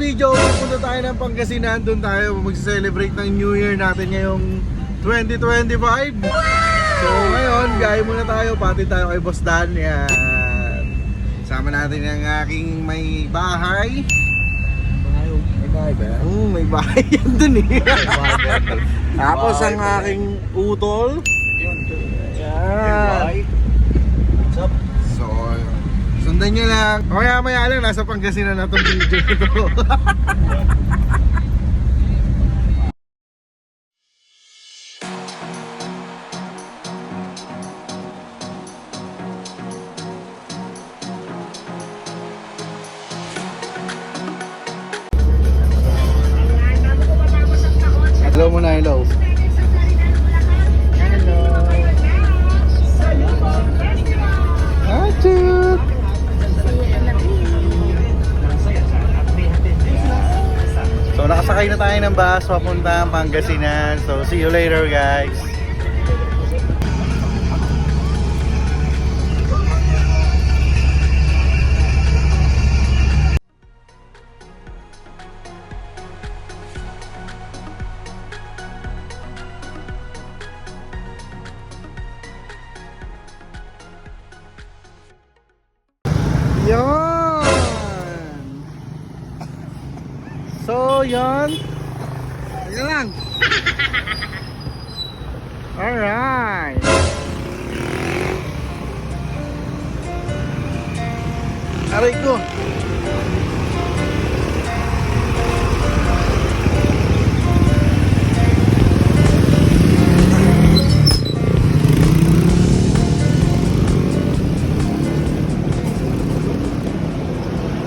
video, pupunta tayo ng Pangasinan. Doon tayo mag-celebrate ng New Year natin ngayong 2025. So ngayon, biyahe muna tayo. Pati tayo kay Boss Dan. Yan. Sama natin ang aking may bahay. May bahay ba yan? May bahay yan dun eh. Tapos ang aking utol. Yan. So, sundan nyo lang. Maya lang, nasa Pangasinan na itong video ito. Hello muna, hello. Achut! So nakasakay na tayo ng bus papuntang Pangasinan. So see you later guys. Yon. So yon. Yan lang. Alright. Aray ko.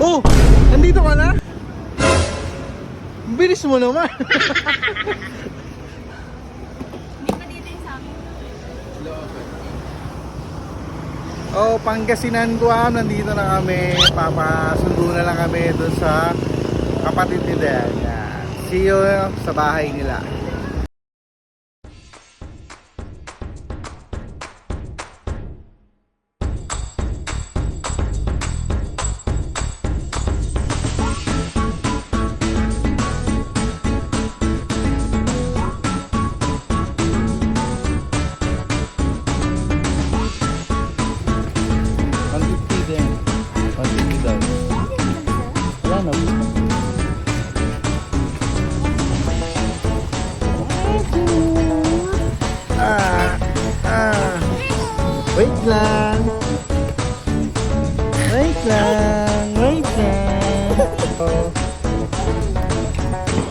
Oh! Nandito ka na? Bilis mo naman! Hindi pa dito yung sa amin. Oh, Pangasinan Guam, nandito na kami. Papasundo na lang kami doon sa kapatid ni Dan. Yan. See you sa bahay nila. Wait lang. Wait lang. Wait lang. Oh.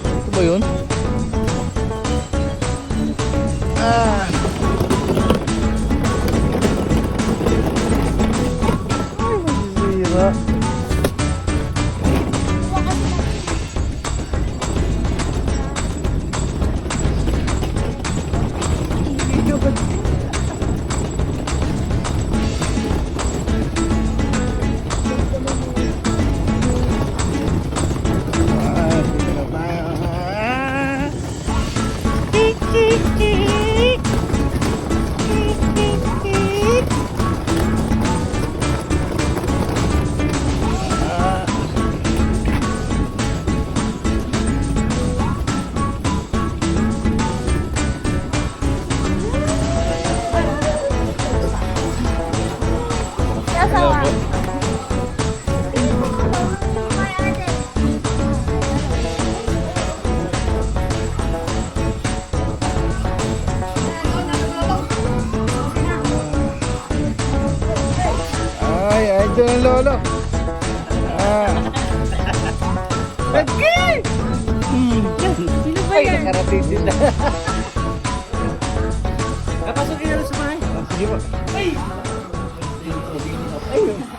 Ito ba yun? Ah. Ay, masisira. Ay, dyan ang lolo. Okay! Sino ba yan? Nakarating din na. Napasok ka na sa bahay. Sige po. Ay! Ayun.